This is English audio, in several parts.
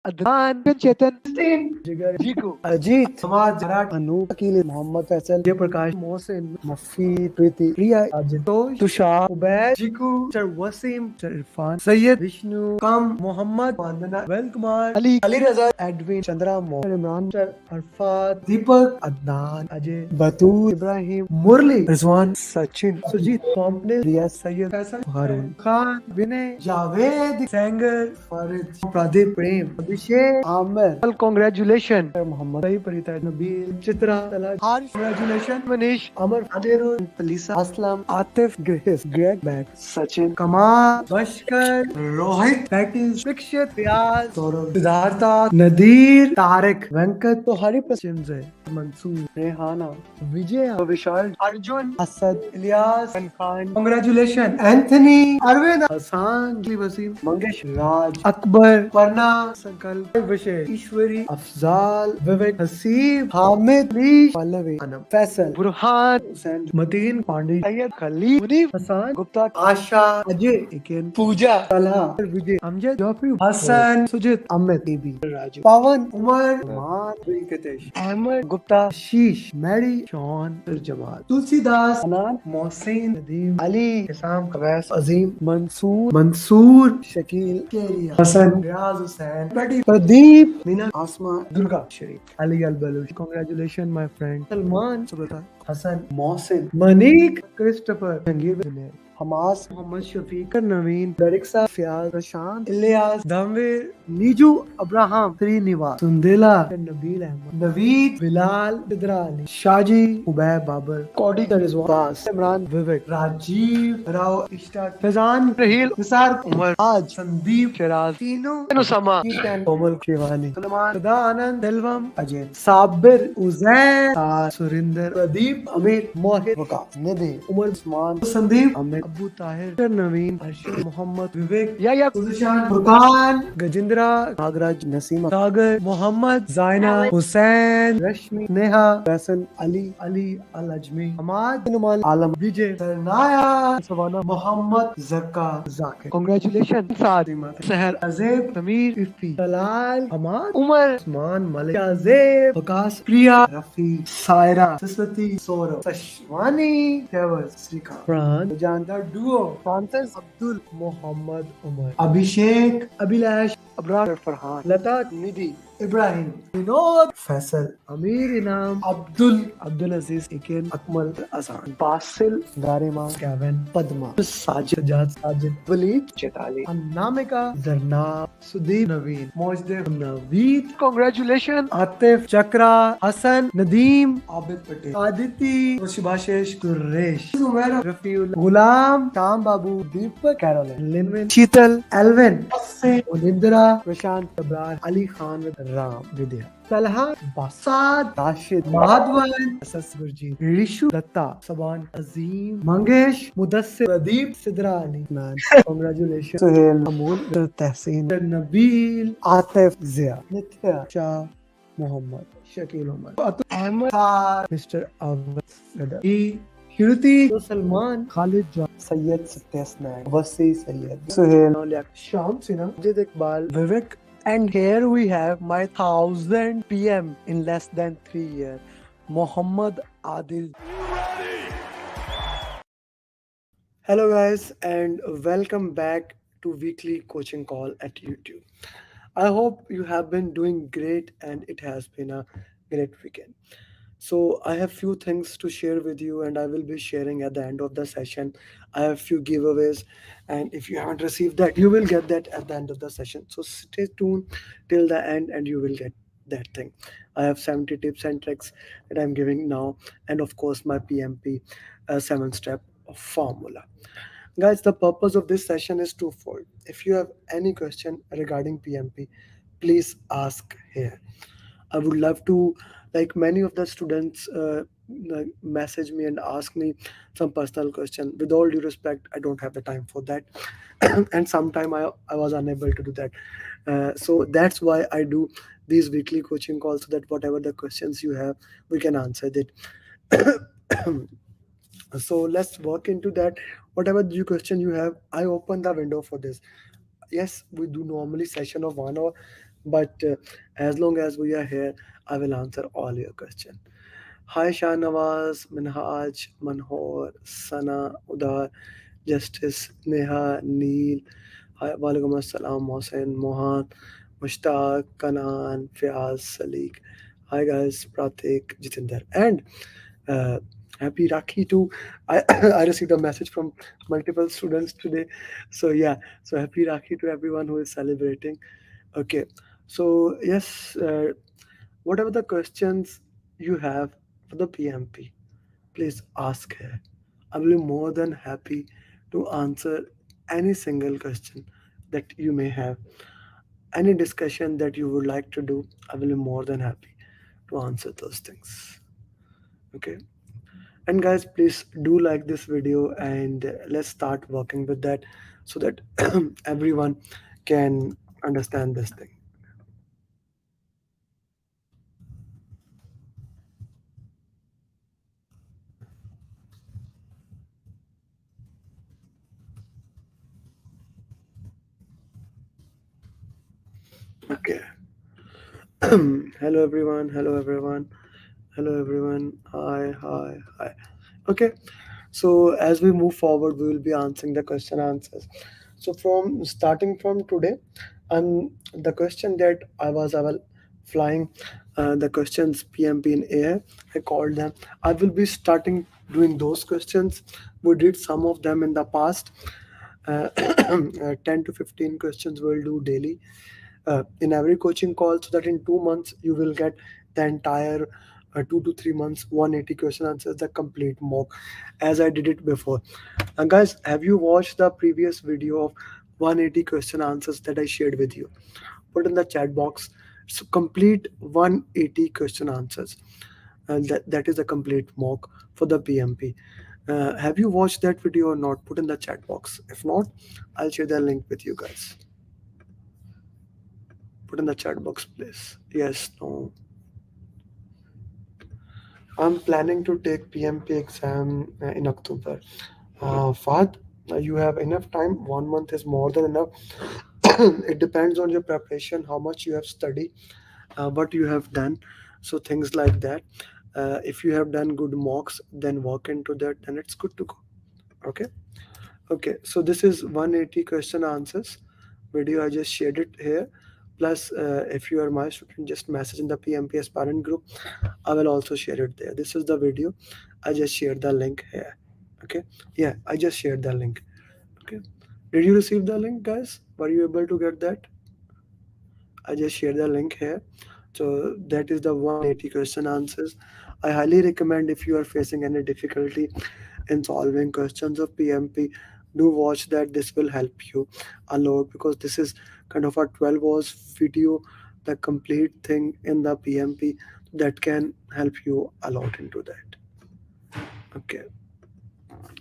Adnan, Chetan, Jigar, Jiku, Ajit, Samad, Jarat, Anoop, Akil, Mohammed Faisal, Prakash, Mohsin, Mafi, Priti, Priya, Ajitosh, Tushar, Ubaid, Jiku, Sir Wasim, Sir Irfan, Sayyid, Vishnu, Kam, Mohammed, Vandana, Velkumar, Ali Raza, Edwin, Chandra, Mohammed, Imran, Sir Arfat, Deepak, Adnan, Ajay, Batul, Ibrahim, Murli, Rizwan, Sachin, Sujit, Complex, Riya, Sayyid, Faisal, Harun, Khan, Vinay, Javed, Sanger, Farid, Pradeep, Prem, Abhishek, Amir. Well, congratulations, Muhammad. Sahi Parita, Nabil, Chitra, Talaj, Harsh, congratulations, Manish, Amar, Adirul, Lisa, Aslam, Atif, Grace, Greg, Matt, Sachin, Kamal, Bashkar, Rohit, Pattis, Pikshit, Riaz, Saurav, Siddhartha, Nadir, Tarek, Venkat, तो हरी प्रश्न है मंसूर रेहाना विजय विशाल Arjun Asad Ilyas Khan congratulation Anthony Arvind Hasan Wasim Mangesh राज अकबर परना संकल्प विषय ईश्वरी अफजाल विवेक Haseeb Hamid leash Pallavi Anam Faisal Burhan Hussain Mateen Pandey Syed Khalil Munif Hasan Gupta आशा अजय इकेन पूजा तलहा विजय अमजद जाफरी हसन सुजित अमित बीबी राजू पवन उमर मान वेंकटेश अहमद गुप्ता शीश Mary Shawn Jamal Tulsidas अनान Mohsin Nadeem Ali Hisam कवैस Azeem Mansoor Shakeel Keriya Hasan Riyaz Hussain Pradeep Meena Asma Durga Sharif Ali Al Baloch congratulation my friend Salman Subta Hasan Mohsin Manik Christopher Jangir Junaid Hamas Mohammad Shafiq Naveen दरिक्सा Fiaz Prashant Ilyas Dhamvir Neeju Abraham Srinivas Sundela Nabeel Ahmed Naveed Bilal Bidra Ali Shaji Ubaid Babar कौडी का रिजवान इमरान विवेक राजीव राव इश्ताक फैजान रहील निसार उमर आज संदीप शिराज तीनों अनुसमा कोमल शिवानी सलमान सदा आनंद सेल्वम अजय साबिर उजैर सुरिंदर प्रदीप अमीर मोहित वकास निधि उमर उस्मान संदीप अमित अबू ताहिर नवीन अर्शद मोहम्मद विवेक या गुलशान फुरकान गजेंद्रा नागराज नसीमा सागर मोहम्मद जायना हुसैन रश्मि नेहा फैसल अली अली अल अजमी हमाद नुमान आलम विजय सरनाया सवाना मोहम्मद जक्का जाकिर कांग्रेचुलेशन सादिमा सहर अजेब समीर इफ्ती तलाल हमाद उमर उस्मान मलिक अजेब वकास प्रिया रफी सायरा सरस्वती सौरभ सशवानी केवल श्रीकांत प्राण जानदार डुओ फ्रांसिस अब्दुल मोहम्मद उमर अभिषेक अभिलाष अबरार फरहान लता निधि इब्राहिम विनोद फैसल अमीर इनाम अब्दुल अजीज इकेन अकमल असान बासिल गारिमा केविन पद्मा साजिद साजिद वलीद चेताली अनामिका जरनाब सुदीप नवीन मोजदेव नवीद कांग्रेचुलेशन आतिफ चक्रा हसन नदीम आबिद पटेल आदिति सुभाषेश कुरेश उमर रफीउल गुलाम शाम बाबू दीपक Caroline लिनविन Sheetal Alvin उनिंद्रा Prashant Abrar Ali Khan Ram Vidya Talha बासाद Rashid Madhavan Gurjeet Rishu Datta Saban Azeem Mangesh Mudassir Pradeep Sidra Ali man congratulation Suhail Amul Tehseen Nabeel Atif Zia Nitya Shah Mohammad Shakeel Umar Ahmed mister Awadh Shruti, Salman, Khalid John, Sayyid Satyasnaik, Wasi Sayyid, Suhail, Sham Sinha, Ajit Iqbal, Vivek, and here we have my 1000 PM in less than 3 years, Muhammad Adil. Hello guys and welcome back to weekly coaching call at YouTube. I hope you have been doing great and it has been a great weekend. So I have few things to share with you and I will be sharing at the end of the session. I have few giveaways and if you haven't received that, you will get that at the end of the session. So stay tuned till the end and you will get that thing. I have 70 tips and tricks that I'm giving now and of course my PMP 7-step formula. Guys, the purpose of this session is twofold. If you have any question regarding PMP, please ask here. I would love to, like many of the students message me and ask me some personal question. With all due respect, I don't have the time for that. And sometime I was unable to do that. So that's why I do these weekly coaching calls so that whatever the questions you have, we can answer it. So let's work into that. Whatever the question you have, I open the window for this. Yes, we do normally session of 1 hour, but as long as we are here, I will answer all your questions. Hi Shahnawaz, Minhaj, Manhor, Sana, Udar, Justice, Neha, Neil. Hi, Walaikum Assalam, Mohsen, Mohan, Mushtaq, Kanan, Fiaz, Salik. Hi guys, Pratik, Jitinder, and uh, happy Rakhi too. I I received a message from multiple students today, so yeah, so happy Rakhi to everyone who is celebrating. Okay, so yes, whatever the questions you have for the PMP, please ask here. I will be more than happy to answer any single question that you may have. Any discussion that you would like to do, I will be more than happy to answer those things. Okay. And guys, please do like this video and let's start working with that so that everyone can understand this thing. Okay. Hello everyone. Hello everyone. Hello everyone. Hi, hi, hi. Okay. So as we move forward, we will be answering the question answers. So from starting from today, the question that I was flying, the questions PMP in air, I called them. I will be starting doing those questions. We did some of them in the past. 10 to 15 questions we'll do daily in every coaching call, so that in 2 months you will get the entire 2 to 3 months 180 question answers, the complete mock, as I did it before. And guys, have you watched the previous video of 180 question answers that I shared with you? Put in the chat box. So complete 180 question answers, and that is a complete mock for the PMP. Have you watched that video or not? Put in the chat box. If not, I'll share the link with you guys. Put in the chat box, please. Yes, no. I'm planning to take PMP exam in October. Fahd, you have enough time. 1 month is more than enough. It depends on your preparation, how much you have studied, what you have done. So things like that. If you have done good mocks, then work into that, then it's good to go. Okay. Okay, so this is 180 question answers video. I just shared it here. Plus, if you are my student, just message in the PMP aspirant group. I will also share it there. This is the video. I just shared the link here. Okay. Yeah, I just shared the link. Okay. Did you receive the link, guys? Were you able to get that? I just shared the link here. So that is the 180 question answers. I highly recommend, if you are facing any difficulty in solving questions of PMP, do watch that. This will help you a lot, because this is kind of a 12 hours video, the complete thing in the PMP, that can help you a lot into that. Okay.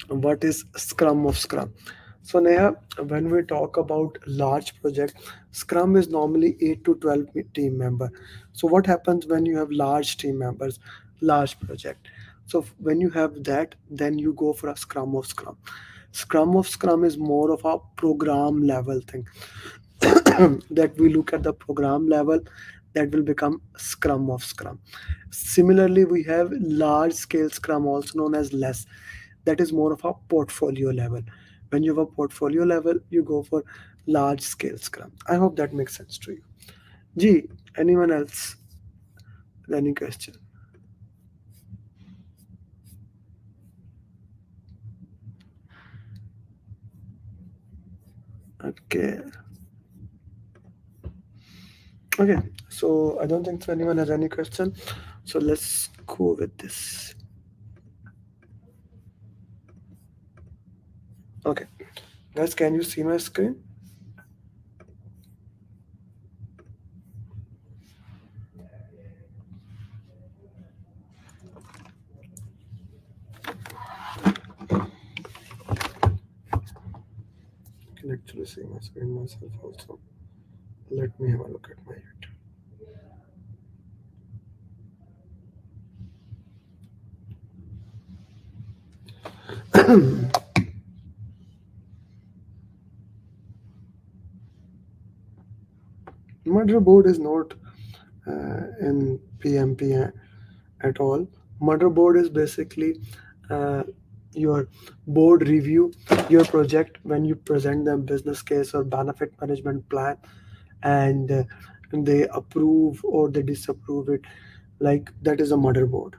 What is Scrum of Scrum? So Neha, when we talk about large project, Scrum is normally 8 to 12 team member. So what happens when you have large team members, large project? So when you have that, then you go for a Scrum of Scrum. Scrum of Scrum is more of a program level thing. That we look at the program level, that will become Scrum of Scrum. Similarly, we have large scale Scrum, also known as less. That is more of a portfolio level. When you have a portfolio level, you go for large scale Scrum. I hope that makes sense to you. Gee, anyone else? Any question? Okay. Okay. So I don't think so anyone has any question. So let's go with this. Okay. Guys, can you see my screen? I can actually see my screen myself also. Let me have a look at my YouTube. Motherboard is not in PMP at all. Motherboard is basically uh, your board review your project when you present them business case or benefit management plan, and they approve or they disapprove it. Like that is a motherboard.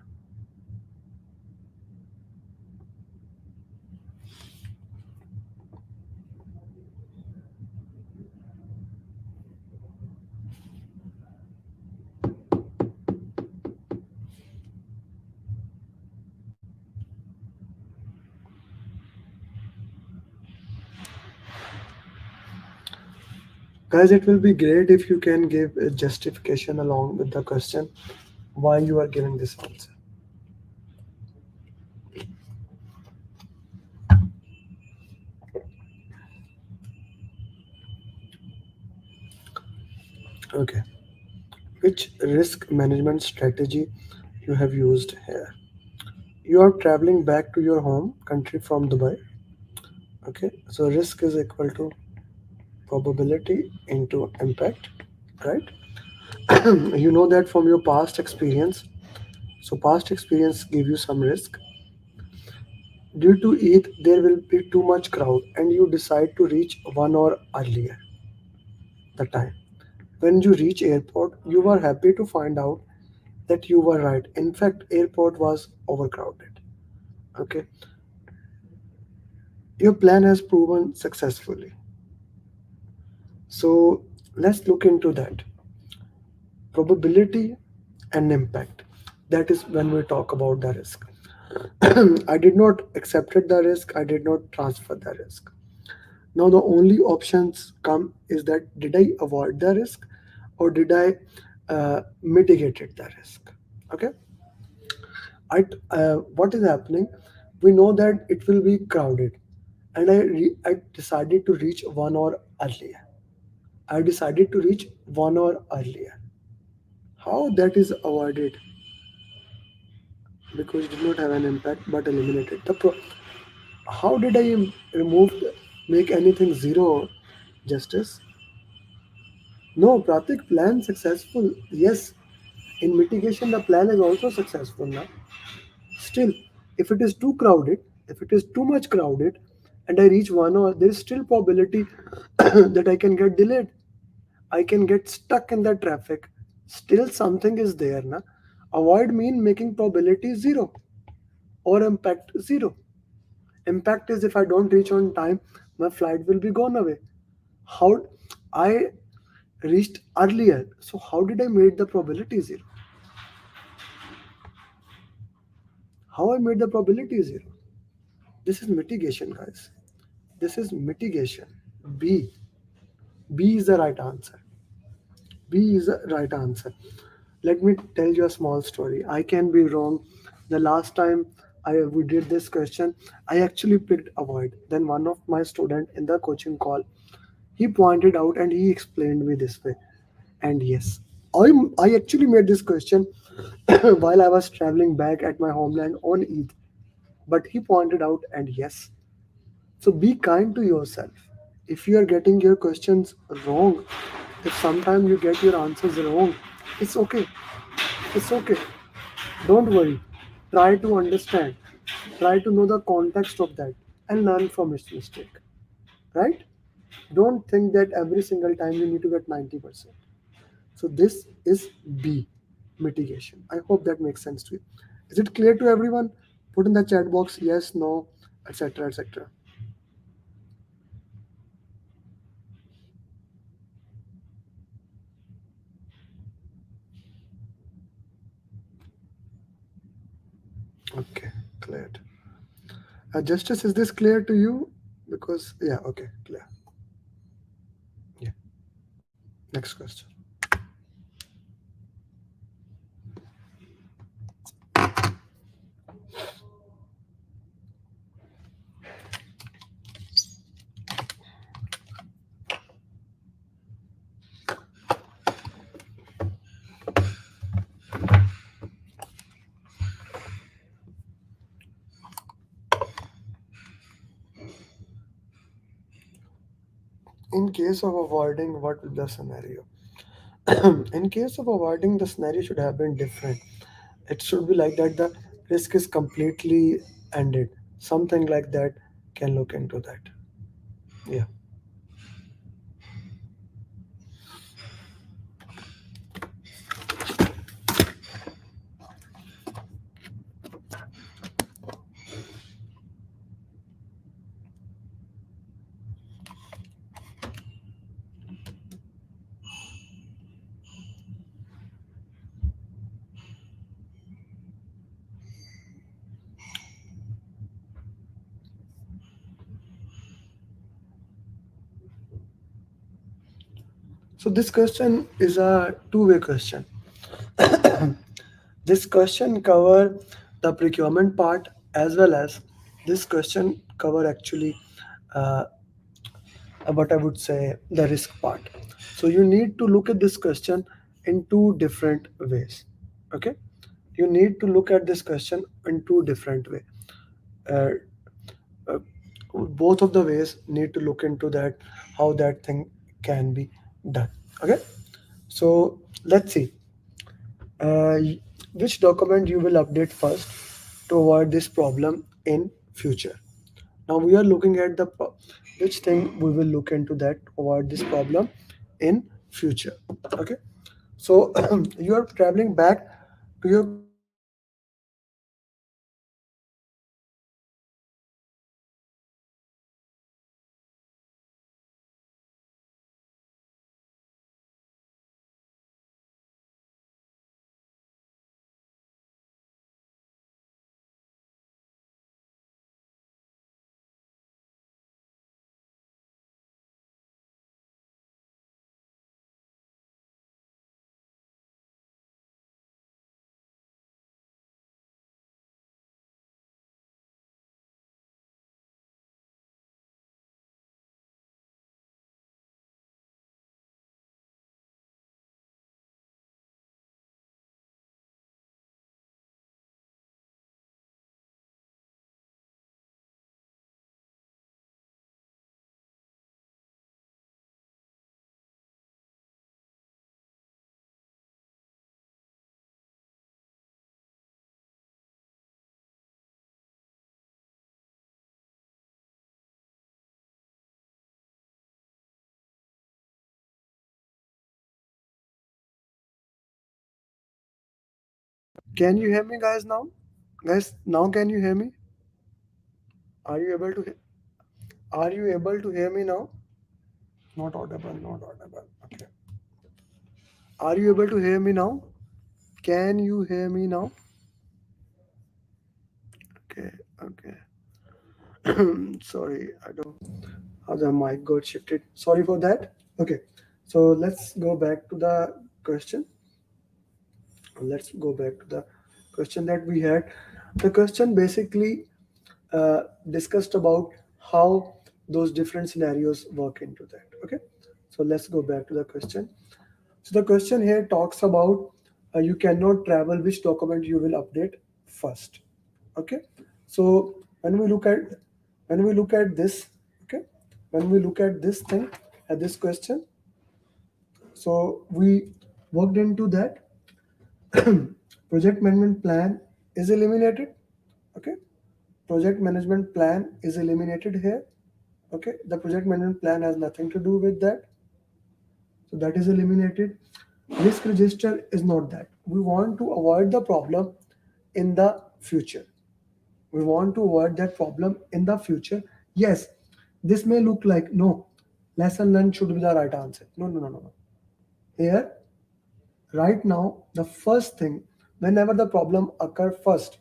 Guys, it will be great if you can give a justification along with the question why you are giving this answer. Okay. Which risk management strategy you have used here? You are traveling back to your home country from Dubai. Okay. So risk is equal to probability into impact, right? You know that from your past experience. So past experience give you some risk. Due to it, there will be too much crowd, and you decide to reach 1 hour earlier the time. When you reach airport, you are happy to find out that you were right. In fact, airport was overcrowded. Okay, your plan has proven successfully. So let's look into that probability and impact. That is when we talk about the risk. I did not accepted the risk. I did not transfer the risk. Now the only options come is that did I avoid the risk or did I mitigated the risk? Okay, what is happening? We know that it will be crowded, and I decided to reach 1 hour earlier. I decided to reach 1 hour earlier. How that is avoided? Because it did not have an impact but eliminated how did I remove make anything zero justice? No, Pratik, plan successful. Yes, in mitigation, the plan is also successful now. Still, if it is too crowded, if it is too much crowded, and I reach 1 hour, there is still probability that I can get delayed. I can get stuck in the traffic. Still, something is there, na. Avoid mean making probability zero or impact zero. Impact is if I don't reach on time, my flight will be gone away. How I reached earlier. So how did I make the probability zero? How I made the probability zero? This is mitigation, guys. This is mitigation. B. B is the right answer. B is the right answer. Let me tell you a small story. I can be wrong. The last time we did this question, I actually picked avoid. Then one of my student in the coaching call, he pointed out and he explained me this way. And yes, I actually made this question while I was traveling back at my homeland on Eid. But he pointed out, and yes, so be kind to yourself. If you are getting your questions wrong, if sometimes you get your answers wrong, it's okay. It's okay. Don't worry. Try to understand. Try to know the context of that and learn from its mistake. Right? Don't think that every single time you need to get 90%. So this is B, mitigation. I hope that makes sense to you. Is it clear to everyone? Put in the chat box yes, no, etc. etc. Okay, cleared. Justice, is this clear to you? Because yeah, okay, clear. Yeah. Next question. In case of avoiding, what will the scenario? In case of avoiding, the scenario should have been different. It should be like that the risk is completely ended. Something like that can look into that. Yeah. So this question is a two-way question. This question cover the procurement part as well as this question cover actually uh, what I would say the risk part. So you need to look at this question in two different ways. Okay, you need to look at this question in two different way. Uh, uh, Both of the ways need to look into that how that thing can be done. Okay, so let's see uh, which document you will update first to avoid this problem in future. Now we are looking at which thing we will look into that avoid this problem in future. Okay, so you are traveling back to your current location and you are looking at the current location and you are looking at the Can you hear me, guys? Now, guys, now can you hear me? Are you able to? Are you able to hear me now? Not audible. Not audible. Okay. Are you able to hear me now? Can you hear me now? Okay. Okay. Sorry, I don't know how the mic got shifted. Sorry for that. Okay. So let's go back to the question. Let's go back to the question that we had. The question basically discussed about how those different scenarios work into that. Okay, so let's go back to the question. So the question here talks about you cannot travel, which document you will update first. Okay, so when we look at this, okay, when we look at this thing at this question, so we worked into that. Project management plan is eliminated. Okay, project management plan is eliminated here. Okay, the project management plan has nothing to do with that, so that is eliminated. Risk register is not that. We want to avoid the problem in the future. We want to avoid that problem in the future. Yes, this may look like no, lesson learned should be the right answer. No, no, no, no, no. Here, right now, the first thing, whenever the problem occur first,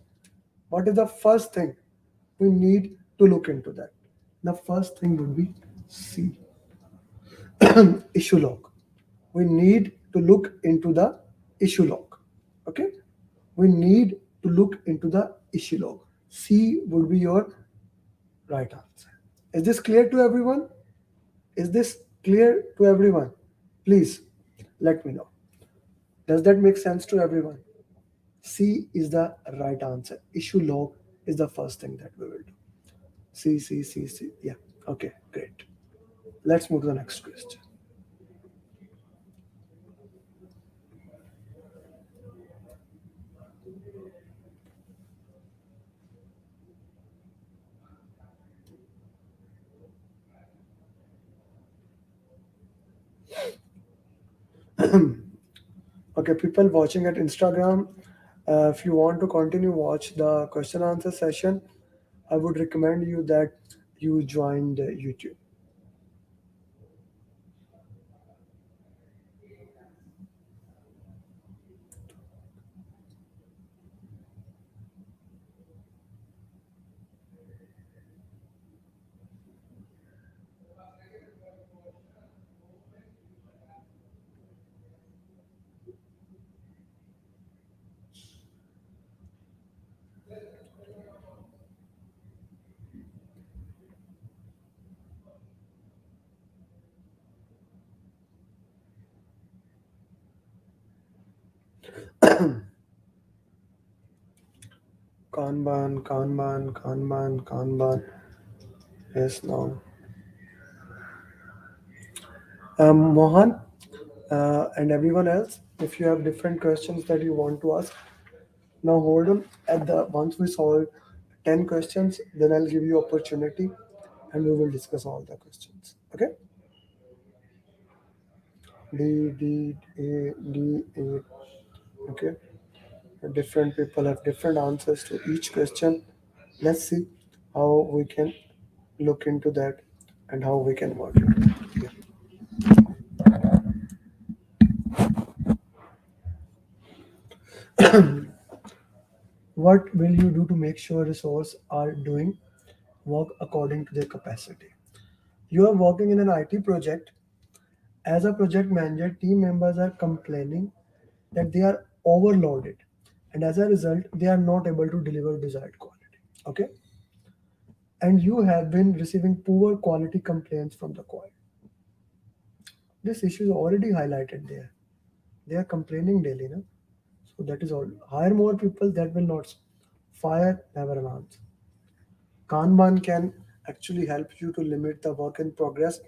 what is the first thing we need to look into that? The first thing would be C, issue log. We need to look into the issue log. Okay, we need to look into the issue log. C would be your right answer. Is this clear to everyone? Is this clear to everyone? Please let me know. Does that make sense to everyone? C is the right answer. Issue log is the first thing that we will do. C, C, C, C. Yeah. Okay, great. Let's move to the next question. Okay, people watching at Instagram, if you want to continue watch the question answer session, I would recommend you that you join the YouTube. Kanban, Kanban, Kanban, Kanban. Yes, now. Mohan and everyone else, if you have different questions that you want to ask, now hold on. At the once we solve 10 questions, then I'll give you opportunity, and we will discuss all the questions. Okay? D D A D A. Okay. Different people have different answers to each question. Let's see how we can look into that and how we can work it. Yeah. What will you do to make sure resources are doing work according to their capacity? You are working in an IT project. As a project manager, team members are complaining that they are overloaded, and as a result, they are not able to deliver desired quality. Okay, and you have been receiving poor quality complaints from the client. This issue is already highlighted there. They are complaining daily, no? So that is all. Hire more people that will not fire, never an answer. Kanban can actually help you to limit the work in progress.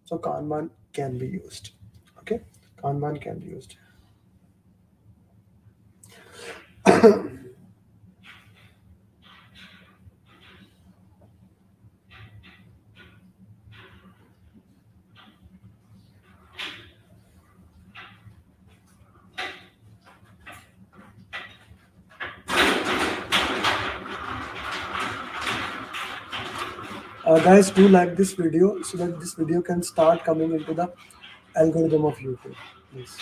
So Kanban can be used. Okay, Kanban can be used. Guys, do like this video so that this video can start coming into the algorithm of YouTube. Please.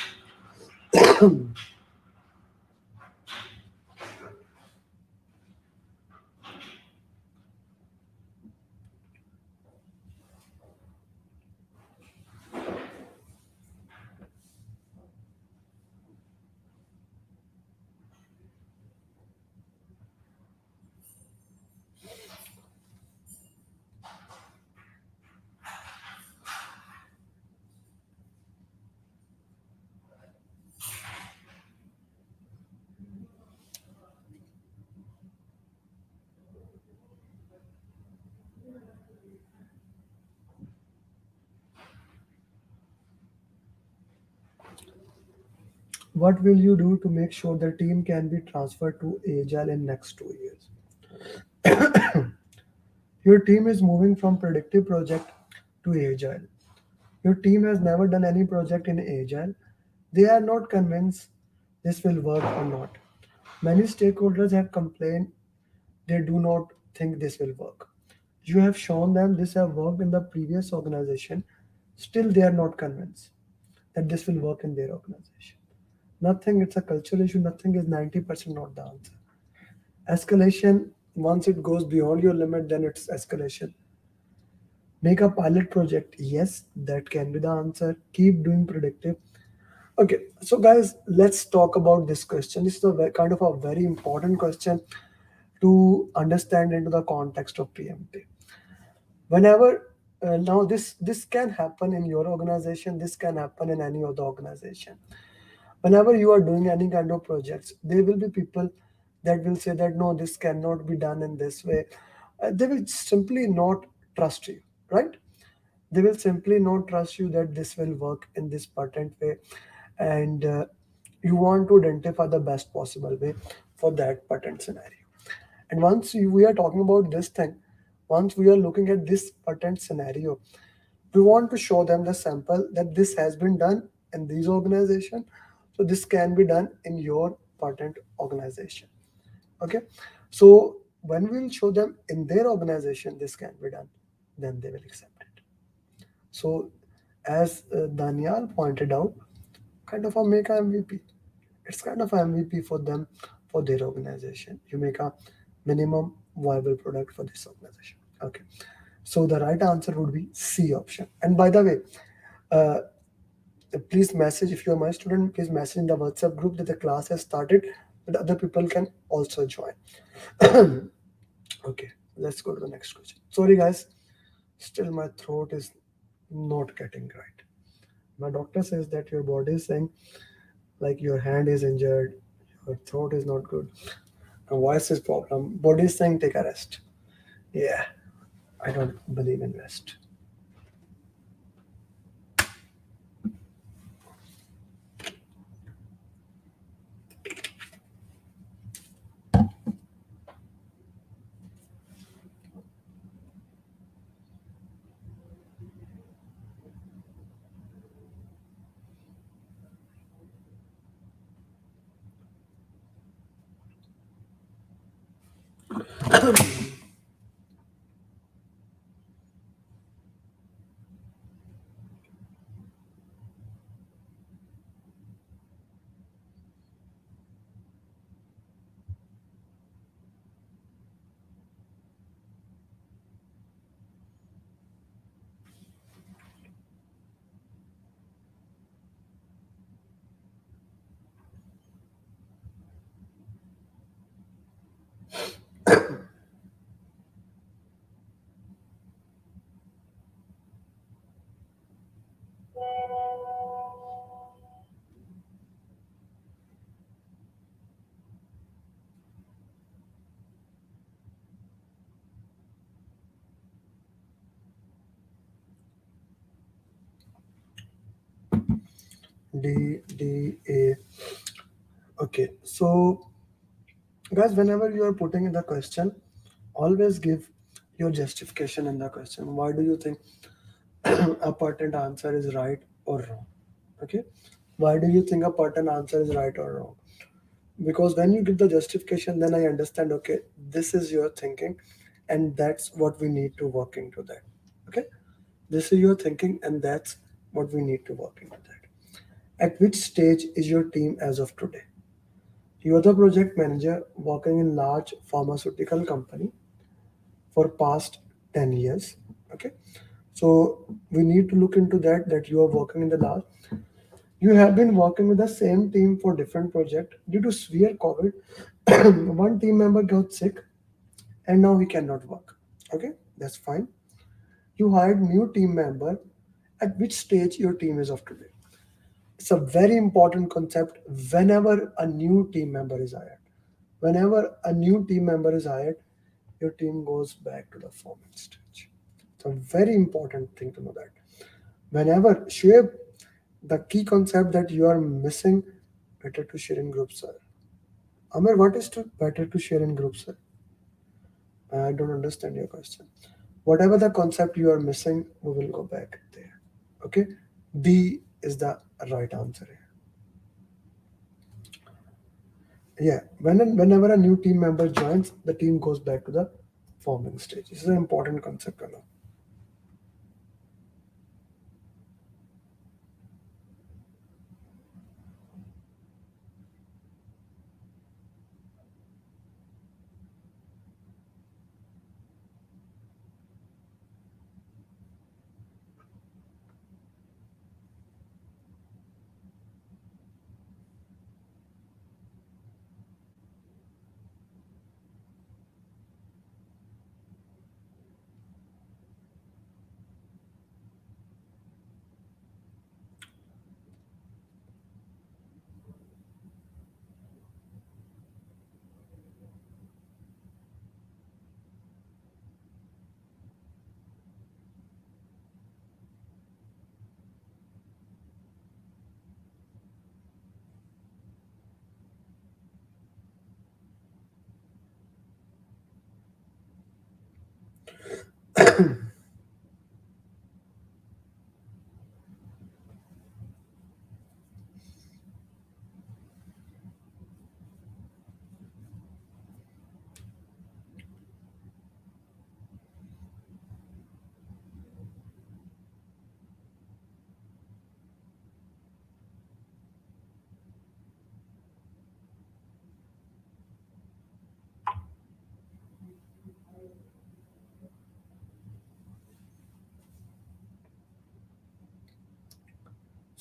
What will you do to make sure the team can be transferred to Agile in next 2 years? Your team is moving from predictive project to Agile. Your team has never done any project in Agile. They are not convinced this will work or not. Many stakeholders have complained they do not think this will work. You have shown them this have worked in the previous organization. Still, they are not convinced that this will work in their organization. Nothing, it's a cultural issue. Nothing is 90% not the answer. Escalation, once it goes beyond your limit, then it's escalation. Make a pilot project. Yes, that can be the answer. Keep doing predictive. Okay, so guys, let's talk about this question. This is kind of a very important question to understand into the context of PMP. Whenever now this can happen in your organization, this can happen in any other organization. Whenever you are doing any kind of projects, there will be people that will say that no, this cannot be done in this way. They will simply not trust you, right? They will simply not trust you that this will work in this patent way, and you want to identify the best possible way for that patent scenario. And we are talking about this thing, once we are looking at this patent scenario, we want to show them the sample that this has been done in these organizations. So this can be done in your patent organization. Okay, so when we'll show them in their organization this can be done, then they will accept it. So as Daniel pointed out, kind of a make a MVP. It's kind of a MVP for them, for their organization. You make a minimum viable product for this organization. Okay, so the right answer would be C option. And by the way, uh, please message, if you are my student, please message in the WhatsApp group that the class has started, that other people can also join. Okay, let's go to the next question. Sorry guys, still my throat is not getting right. My doctor says that your body is saying like your hand is injured, your throat is not good, your voice is problem, body is saying take a rest. Yeah, I don't believe in rest. D A. Okay, so guys, whenever you are putting in the question, always give your justification in the question. Why do you think a patent answer is right or wrong? Okay, why do you think a patent answer is right or wrong? Because when you give the justification, then I understand, okay, this is your thinking, and that's what we need to work into that. Okay, this is your thinking, and that's what we need to work into that. At which stage is your team as of today? You are the project manager working in large pharmaceutical company for past 10 years. Okay, so we need to look into that, that you are working in the last, you have been working with the same team for different project. Due to severe COVID, one team member got sick and now he cannot work. Okay, that's fine. You hired new team member. At which stage your team is of today? It's a very important concept. Whenever a new team member is hired, whenever a new team member is hired, your team goes back to the forming stage. It's a very important thing to know that. Whenever share the key concept that you are missing, better to share in groups, sir. Amir, what is to better to share in groups, sir? I don't understand your question. Whatever the concept you are missing, we will go back there. Okay? D is the right answer here. Yeah, whenever a new team member joins, the team goes back to the forming stage. This is an important concept to know.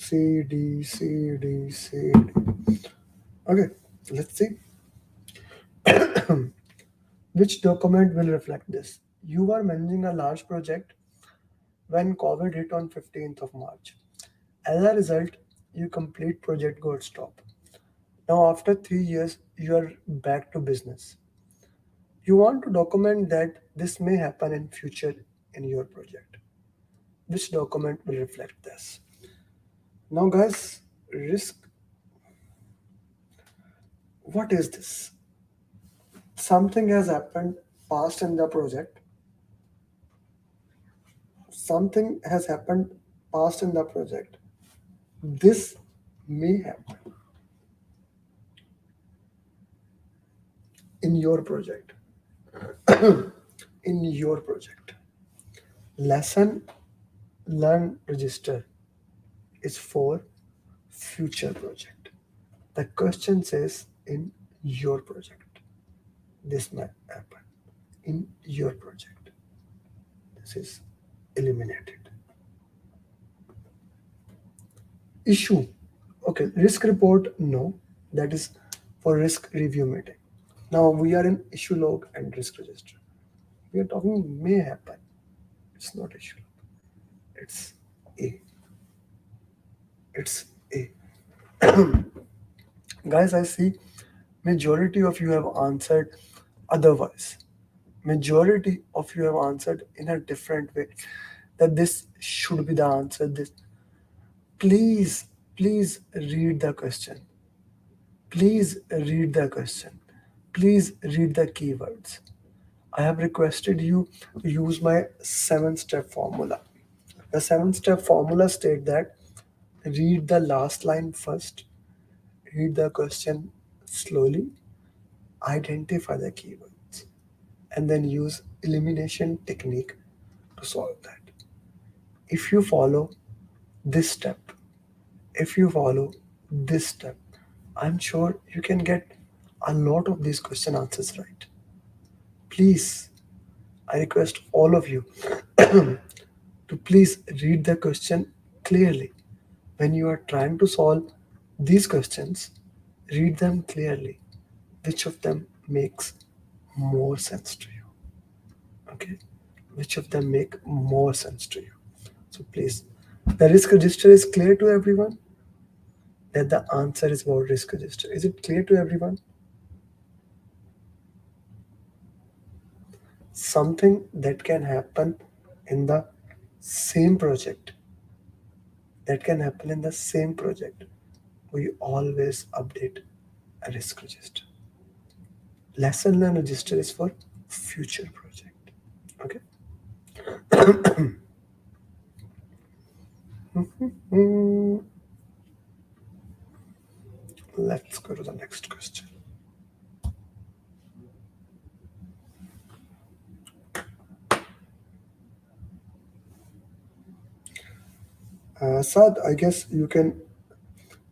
C, D, C, D, C, D. Okay, let's see. Which document will reflect this? You are managing a large project when COVID hit on 15th of March. As a result, your complete project got stopped. Now, after 3 years, you are back to business. You want to document that this may happen in future in your project. Which document will reflect this? Now, guys, risk. What is this? Something has happened past in the project. Something has happened past in the project. This may happen in your project. In your project. Lesson learn register is for future project. The question says in your project. This may happen in your project. This is eliminated. Issue. Okay, risk report, no. That is for risk review meeting. Now we are in issue log and risk register. We are talking may happen. It's not issue log. It's A. It's A. Guys, I see majority of you have answered otherwise. Majority of you have answered in a different way. That this should be the answer. This please, please read the question. Please read the question. Please read the keywords. I have requested you to use my 7-step formula. The 7-step formula state that read the last line first, read the question slowly, identify the keywords, and then use elimination technique to solve that. If you follow this step, if you follow this step, I'm sure you can get a lot of these question answers right. Please, I request all of you to please read the question clearly. When you are trying to solve these questions, read them clearly. Which of them makes more sense to you? Okay? Which of them make more sense to you? So please, the risk register is clear to everyone? That the answer is about risk register. Is it clear to everyone? Something that can happen in the same project. That can happen in the same project. We always update a risk register. Lesson learn register is for future project. Okay. Mm, let's go to the next question. Sad, I guess you can,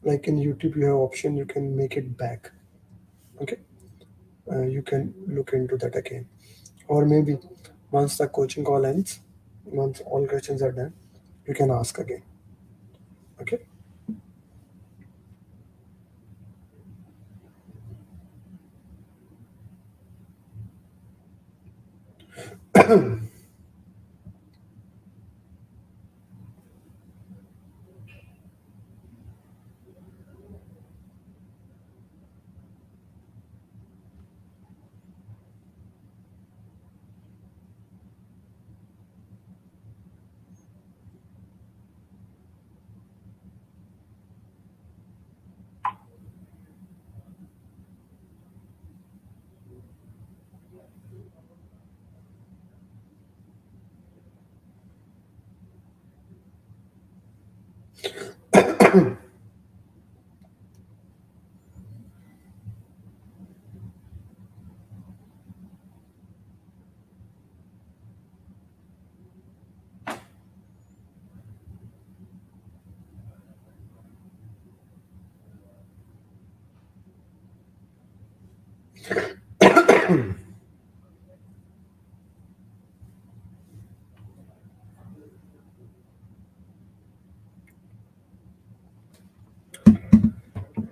like in YouTube, you have option, you can make it back. Okay. You can look into that again. Or maybe once the coaching call ends, once all questions are done, you can ask again. Okay.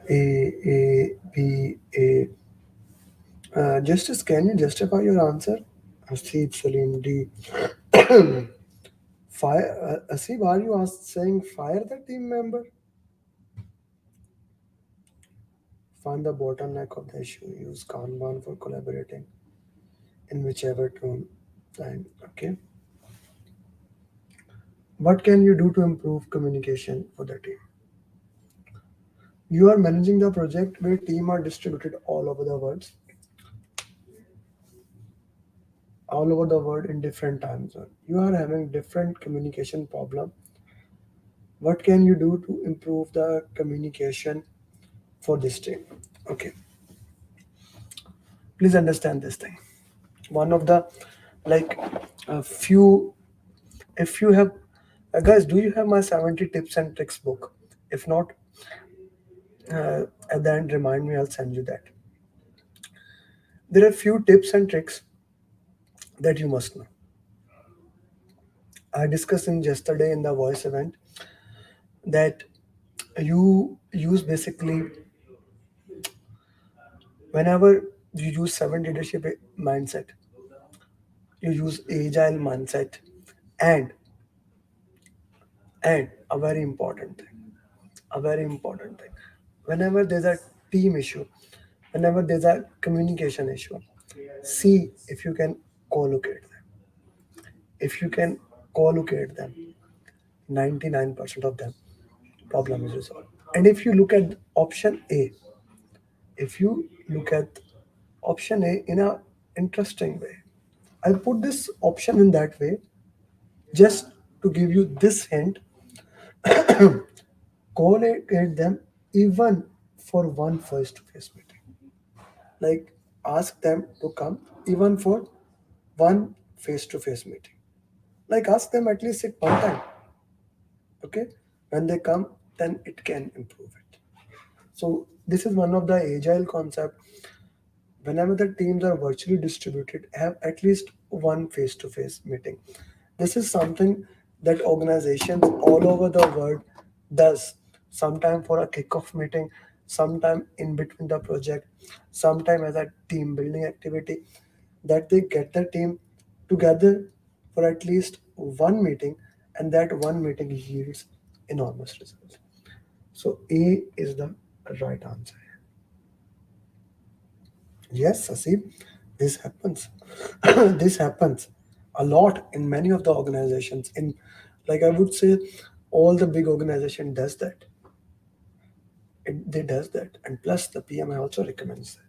B, A. Justice, can you justify your answer? Asif Salim D. Fire, Asif, are you saying fire the team member? Find the bottleneck of the issue. Use Kanban for collaborating in whichever tone time. Okay. What can you do to improve communication for the team? You are managing the project where team are distributed all over the world in different time zone. You are having different communication problem. What can you do to improve the communication for this team? Okay, please understand this thing. One of the like a few, if you have, guys, do you have my 70 tips and tricks book? If not, at the end, remind me. I'll send you that. There are few tips and tricks that you must know. I discussed in yesterday in the voice event that you use basically whenever you use 7 leadership mindset, you use agile mindset, and a very important thing, whenever there's a team issue, whenever there's a communication issue, see if you can co-locate them. If you can co-locate them, 99% of them problem is resolved. And if you look at option A, if you look at option A in a interesting way, I put this option in that way just to give you this hint. Collocate them even for one face-to-face meeting. Like ask them to come even for one face-to-face meeting. Like ask them at least sit one time. Okay, when they come, then it can improve it. So this is one of the agile concept. Whenever the teams are virtually distributed, have at least one face-to-face meeting. This is something that organizations all over the world does. Sometime for a kickoff meeting, sometime in between the project, sometime as a team building activity, that they get the team together for at least one meeting, and that one meeting yields enormous results. So A is the right answer. Yes, Asif, this happens. This happens a lot in many of the organizations. In, like I would say, all the big organization does that. They does that, and plus the PMI also recommends that.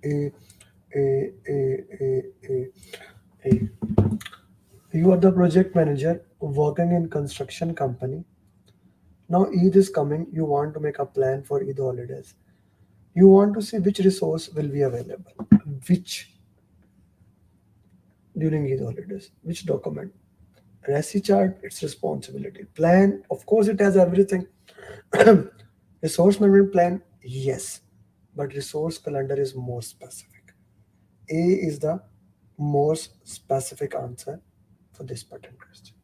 A, A. A. You are the project manager working in construction company. Now Eid is coming. You want to make a plan for Eid holidays. You want to see which resource will be available, which during Eid holidays, which document. Resi chart, its responsibility. Plan, of course, it has everything. Resource management plan, yes, but resource calendar is more specific. A is the more specific answer for this pattern question.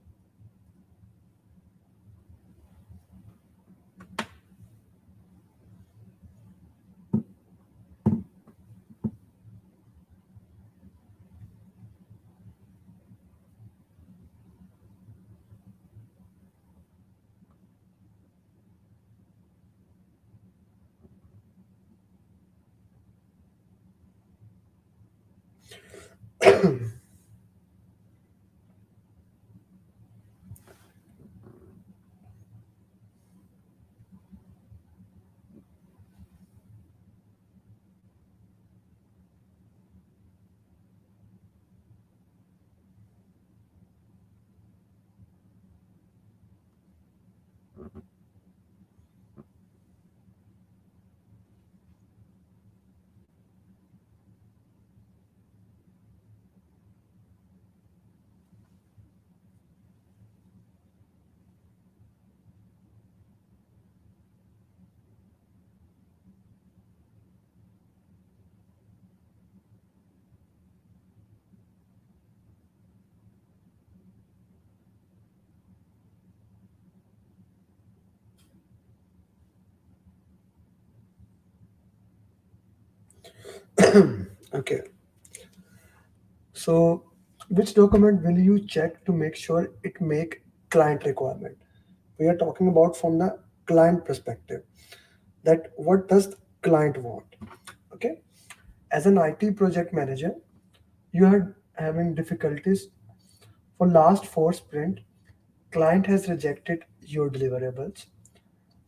Okay, so which document will you check to make sure it make client requirement? We are talking about from the client perspective, that what does the client want. Okay, as an IT project manager, you are having difficulties for last 4 sprint. Client has rejected your deliverables.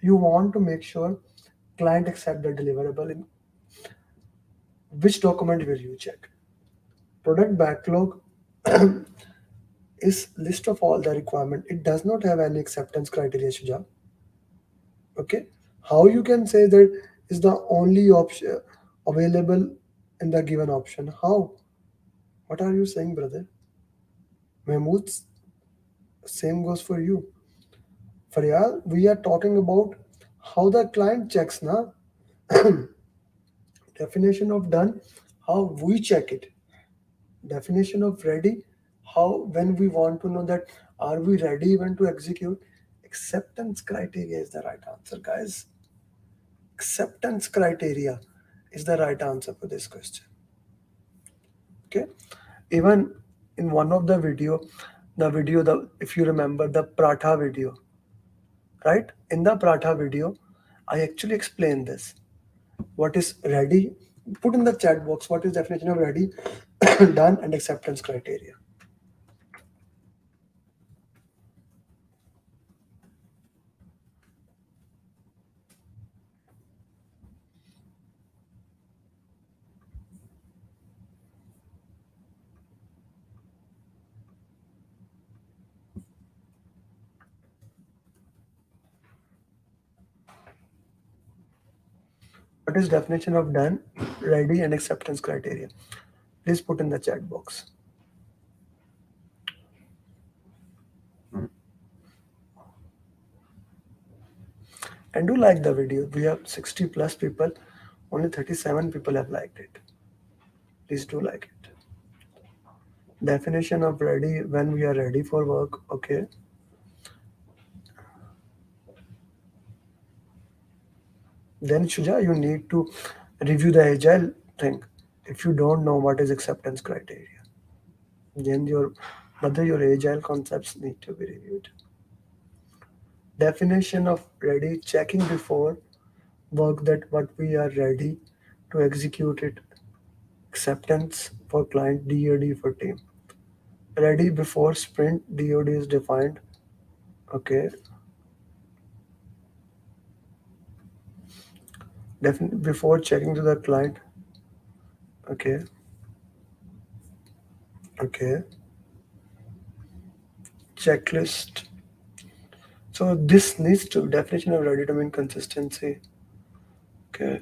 You want to make sure client accept the deliverable. In which document will you check? Product backlog is list of all the requirement. It does not have any acceptance criteria, Shuja. Okay, how you can say that is the only option available in the given option? How? What are you saying, brother? Mahmood, same goes for you. Faryal, we are talking about how the client checks now. Definition of done, how we check it. Definition of ready, how when we want to know that are we ready even to execute. Acceptance criteria is the right answer, guys. Acceptance criteria is the right answer for this question. Okay, even in one of the video, the if you remember the Pratha video, right? In the Pratha video, I actually explained this. What is ready? Put in the chat box what is definition of ready, done, and acceptance criteria. What is definition of done, ready, and acceptance criteria? Please put in the chat box. And do like the video. We have 60 plus people. Only 37 people have liked it. Please do like it. Definition of ready, when we are ready for work. Okay. Then Shuja, you need to review the agile thing. If you don't know what is acceptance criteria, then your agile concepts need to be reviewed. Definition of ready, checking before work that what we are ready to execute it. Acceptance for client, DoD for team. Ready before sprint, DoD is defined. Okay. Before checking to the client. Okay. Okay. Checklist. So this needs to definition of ready to mean consistency. Okay.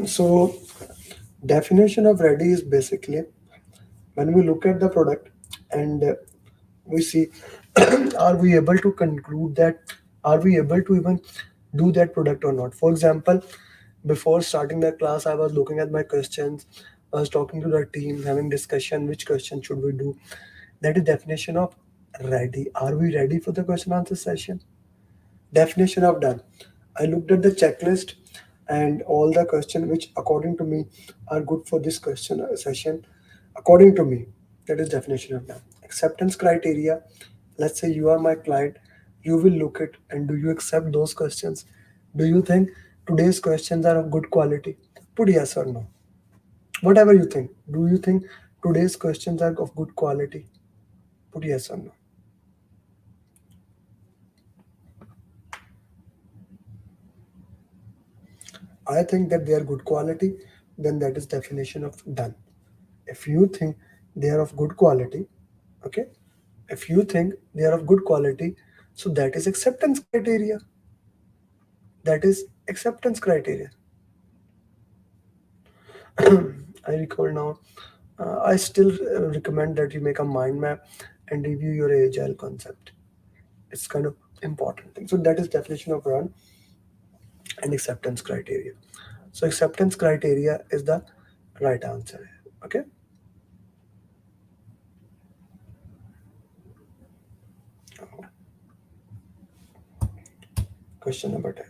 So definition of ready is basically when we look at the product and we see are we able to conclude that, are we able to even do that product or not. For example, Before starting the class, I was looking at my questions. I was talking to the team, having discussion which question should we do. That is definition of ready. Are we ready for the question answer session? Definition of done. I looked at the checklist and all the questions which according to me are good for this question session. According to me, that is definition of done. Acceptance criteria. Let's say you are my client, you will look at and do you accept those questions? Do you think today's questions are of good quality? Put yes or no. Whatever you think. Do you think today's questions are of good quality? Put yes or no. I think that they are good quality, then that is definition of done. If you think they are of good quality, okay, if you think they are of good quality, so that is acceptance criteria. That is acceptance criteria. I recall now. I still recommend that you make a mind map and review your agile concept. It's kind of important thing. So that is definition of run and acceptance criteria. So acceptance criteria is the right answer. Okay. Question number 10.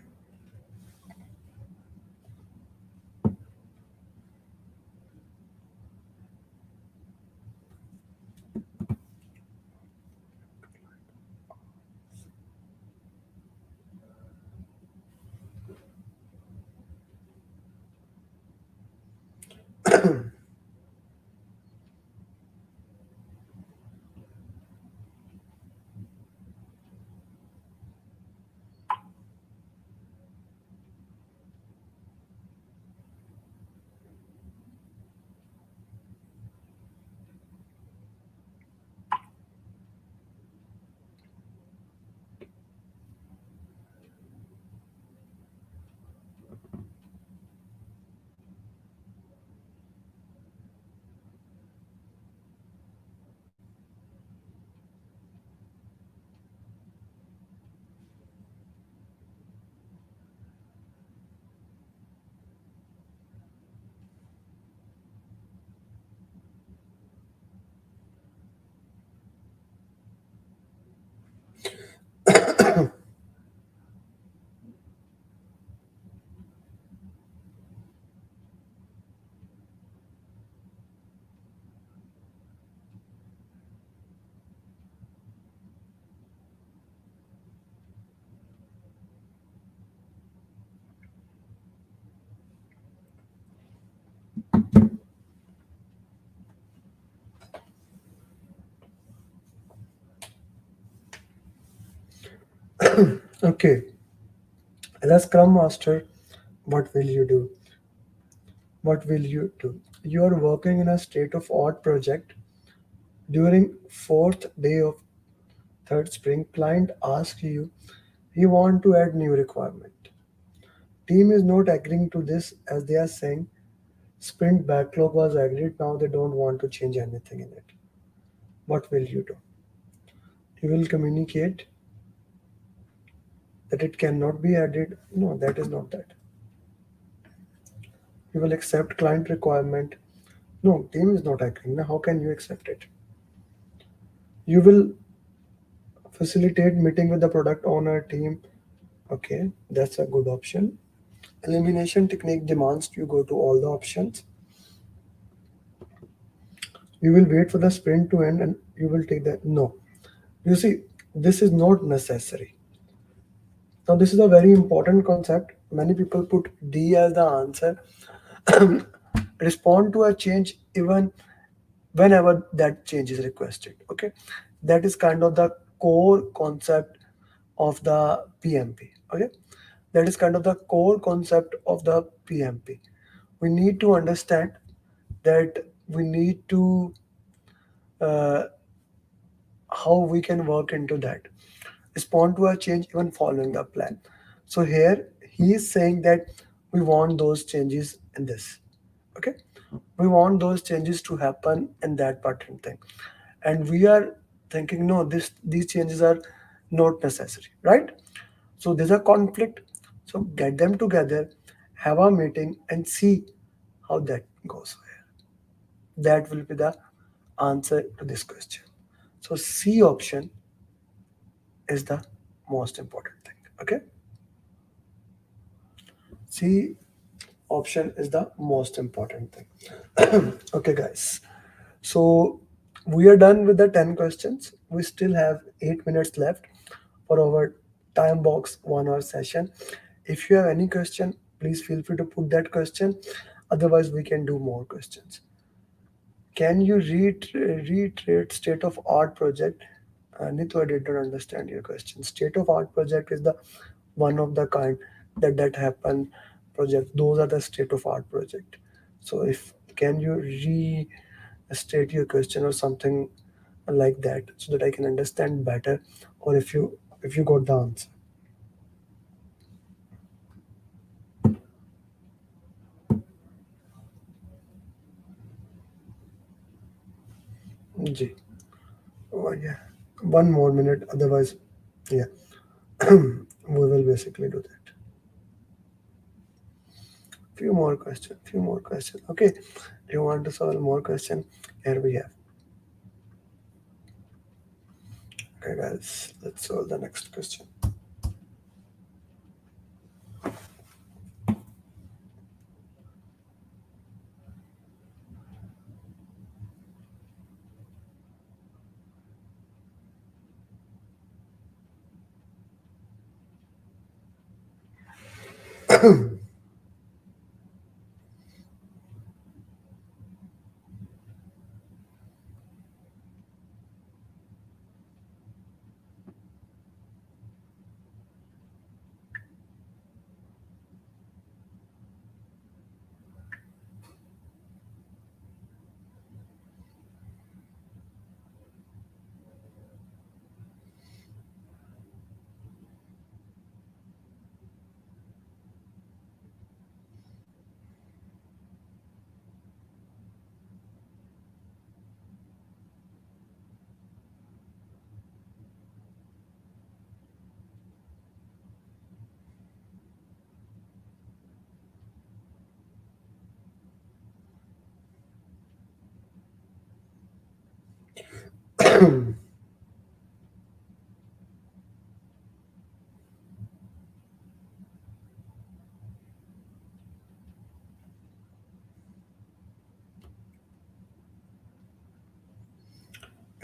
Okay, as a scrum master, what will you do? What will you do? You are working in a state of art project. During fourth day of third sprint, client asks you, he want to add new requirement. Team is not agreeing to this as they are saying sprint backlog was agreed. Now they don't want to change anything in it. What will you do? You will communicate that it cannot be added. No, that is not that. You will accept client requirement. No, team is not agreeing. Now how can you accept it? You will facilitate meeting with the product owner team. Okay, that's a good option. Elimination technique demands you go to all the options. You will wait for the sprint to end and you will take that. No. You see, this is not necessary. Now, this is a very important concept. Many people put D as the answer. Respond to a change even whenever that change is requested. Okay, that is kind of the core concept of the PMP. Okay, that is kind of the core concept of the PMP. We need to understand that we need to uh, how we can work into that, respond to a change even following the plan. So here he is saying that we want those changes in this. Okay, we want those changes to happen in that pattern thing, and we are thinking no, these changes are not necessary, right? So there's a conflict. So get them together have a meeting and see how that goes. That will be the answer to this question. So C option is the most important thing. Okay, C option is the most important thing. Okay, guys. So we are done with the 10 questions. We still have 8 minutes left for our time box 1 hour session. If you have any question, please feel free to put that question. Otherwise, we can do more questions. Can you reiterate state of art project? Nitu, I did not understand your question. State of art project is the one of the kind that happen project. Those are the state of art project. So if can you restate your question or something like that so that I can understand better, or if you got the answer. Ji. Oh, yeah. 1 more minute. Otherwise, yeah, we will basically do that. Few more questions. Few more questions. Okay. You want to solve more question? Here we have. Okay, guys. Let's solve the next question.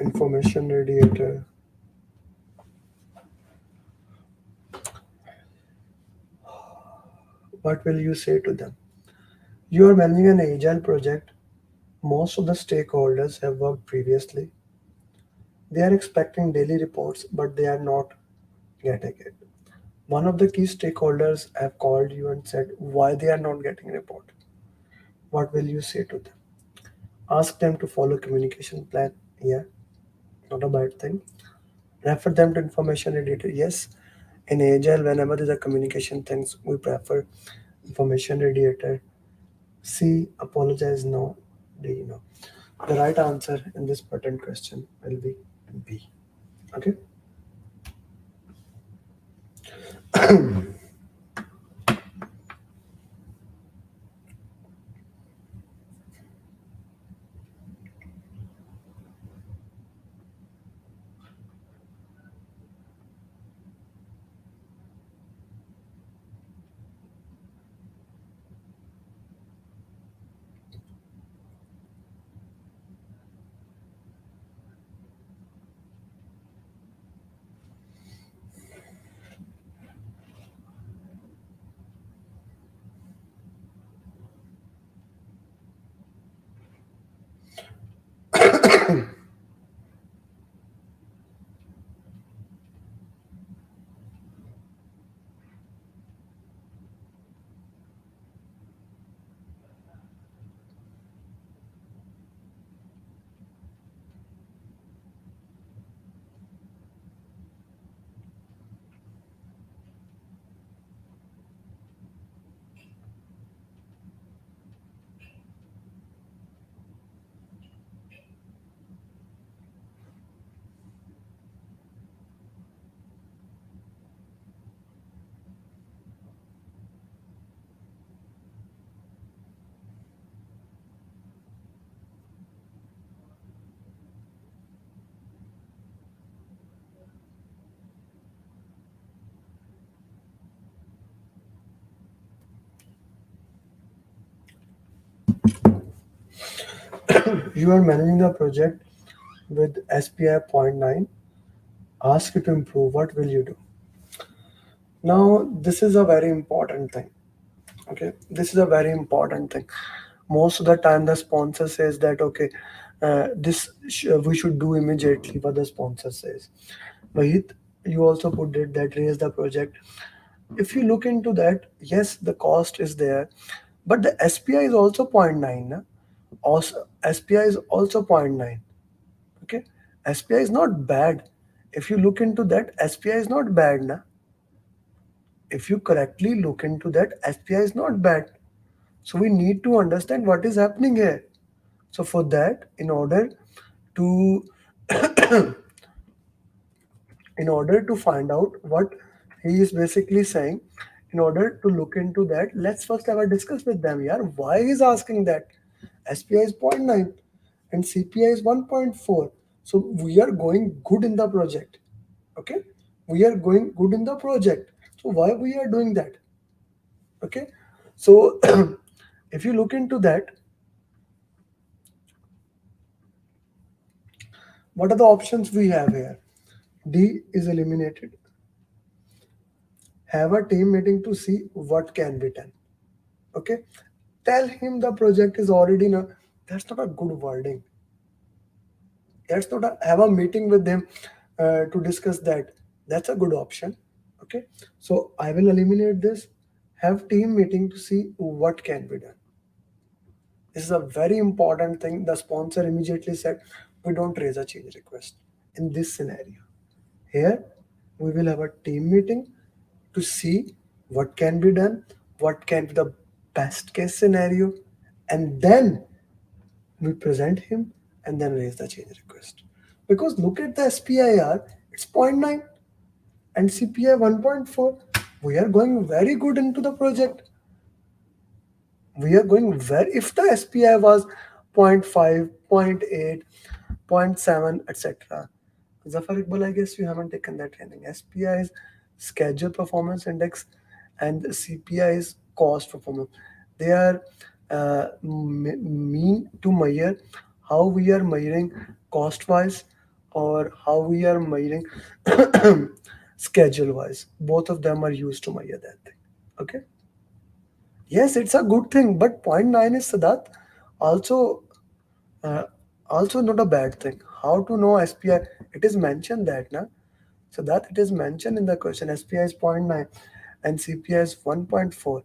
Information radiator. What will you say to them? You are managing an agile project. Most of the stakeholders have worked previously. They are expecting daily reports, but they are not getting it. One of the key stakeholders have called you and said why they are not getting report. What will you say to them? Ask them to follow communication plan. Yeah, not a bad thing. Refer them to information editor. Yes, in Agile, whenever there's a communication things, we prefer information radiator. C, apologize, no, D, no. The right answer in this pattern question will be B. Okay. You are managing the project with SPI point 9. Ask you to improve. What will you do? Now, this is a very important thing. Okay, this is a very important thing. Most of the time, the sponsor says that okay, we should do immediately what the sponsor says. Vahit, you also put it that raise the project. If you look into that, yes, the cost is there, but the SPI is also point 0.9. Na? Also, SPI is also point 0.9. Okay, SPI is not bad. If you look into that, SPI is not bad. Na? If you correctly look into that, SPI is not bad. So we need to understand what is happening here. So for that, to in order to find out what he is basically saying, in order to look into that, let's first have a discuss with them. Yeah, why he's asking that? SPI is point 0.9 and CPI is 1.4. So we are going good in the project. Okay, we are going good in the project. So why we are doing that? Okay, so if you look into that, what are the options we have here? D is eliminated. Have a team meeting to see what can be done. Okay, tell him the project is already in a, that's not a good wording. That's not a, have a meeting with them to discuss that. That's a good option. Okay, so I will eliminate this. Have team meeting to see what can be done. This is a very important thing. The sponsor immediately said, we don't raise a change request in this scenario. Here, we will have a team meeting to see what can be done, what can be the best case scenario, and then we present him and then raise the change request. Because look at the SPIR, it's zero point 0.9 and CPI 1.4. We are going very good into the project. We are going very, if the SPI was 0.5, 0.8, 0.7, etc. Zafar Iqbal, I guess you haven't taken that training. SPI is Schedule Performance Index and CPI is Cost Performance. They are mean to measure how we are measuring cost wise or how we are measuring schedule wise. Both of them are used to measure that thing. Okay. Yes, it's a good thing, but zero point 0.9 is Sadat also uh, also not a bad thing. How to know SPI? It is mentioned that na, so that it is mentioned in the question. SPI is zero point 0.9 and CPI is 1.4.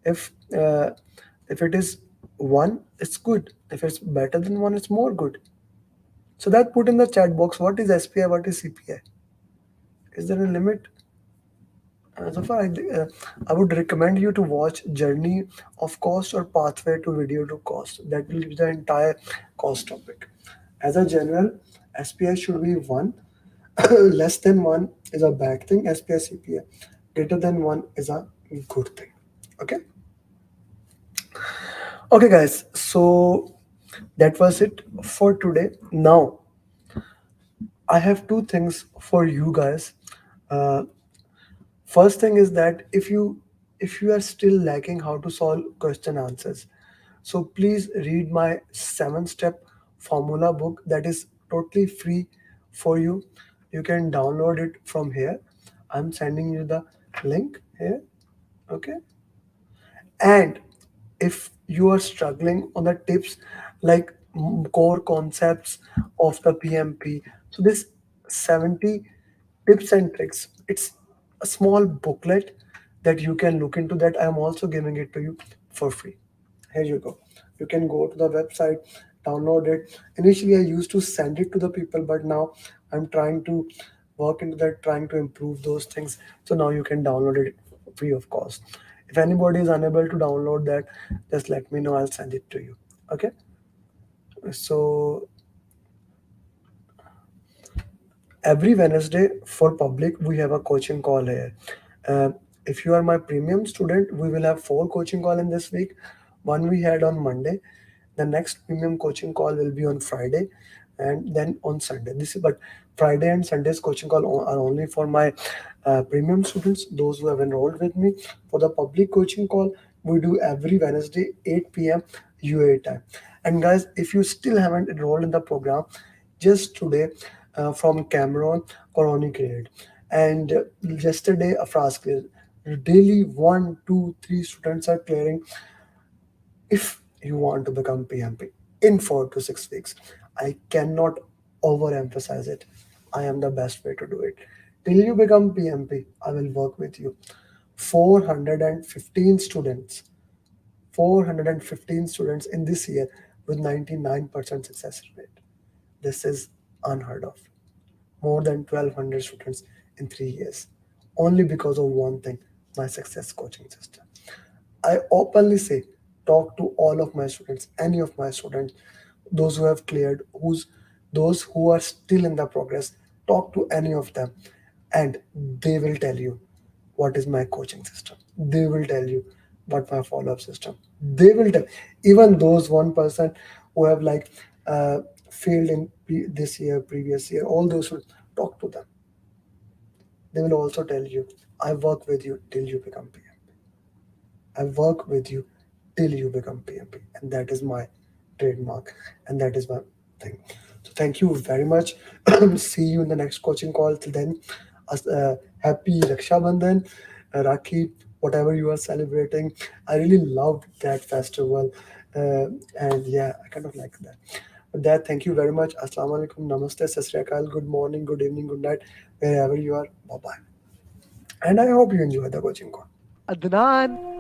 If uh, if it is 1, it's good. If it's better than 1, it's more good. So that put in the chat box. What is SPI? What is CPI? Is there a limit? Zafar, I would recommend you to watch Journey of Cost or Pathway to Video to Cost. That will be the entire cost topic. As a general, SPI should be 1. Less than 1 is a bad thing. SPI, CPI. Greater than 1 is a good thing. Okay? Okay, guys. So that was it for today. Now, I have two things for you guys. Uh, First thing is that if you are still lacking how to solve question answers, so please read my 7-step formula book that is totally free for you. You can download it from here. I'm sending you the link here. Okay. And if you are struggling on the tips like core concepts of the PMP, so this 70 tips and tricks, it's a small booklet that you can look into that. I'm also giving it to you for free. Here you go. You can go to the website, download it. Initially, I used to send it to the people, but now I'm trying to work into that, trying to improve those things. So now you can download it free of cost. If anybody is unable to download that, just let me know. I'll send it to you. Okay. So every Wednesday for public, we have a coaching call here. Uh, if you are my premium student, we will have 4 coaching call in this week. One we had on Monday. The next premium coaching call will be on Friday, and then on Sunday. This is but Friday and Sunday's coaching call are only for my premium students, those who have enrolled with me. For the public coaching call, we do every Wednesday 8 p.m. UA time. And guys, if you still haven't enrolled in the program, just today from Cameron, Coroni created. And yesterday, a fast clear. Daily 1, 2, 3 students are clearing. If you want to become PMP in 4 to 6 weeks, I cannot overemphasize it. I am the best way to do it. Till you become PMP, I will work with you. 415 students, 415 students in this year with 99% success rate. This is unheard of. More than 1200 students in 3 years. Only because of one thing, my success coaching system. I openly say, talk to all of my students, any of my students, those who have cleared, those who are still in the progress, talk to any of them, and they will tell you what is my coaching system. They will tell you what my follow-up system. They will tell even those 1% who have like failed in this year, previous year, all those who talk to them. They will also tell you, I work with you till you become PM. I work with you till you become PMP. And that is my trademark. And that is my thing. So thank you very much. See you in the next coaching call. Till then, happy Raksha Bandhan, Rakhi, whatever you are celebrating. I really loved that festival. And yeah, I kind of like that. With that, thank you very much. Assalamu alaikum, namaste, sat sri akal, good morning, good evening, good night, wherever you are. Bye bye. And I hope you enjoy the coaching call. Adnan.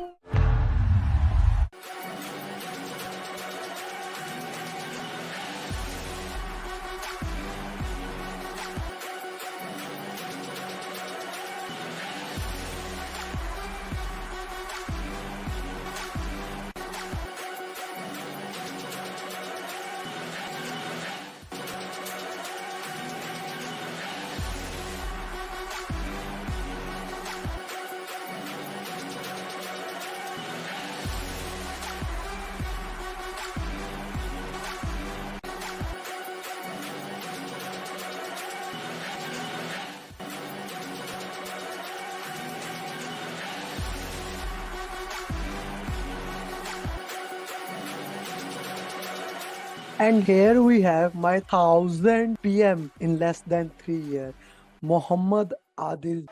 And here we have my 1000 PM in less than 3 years, Muhammad Adil.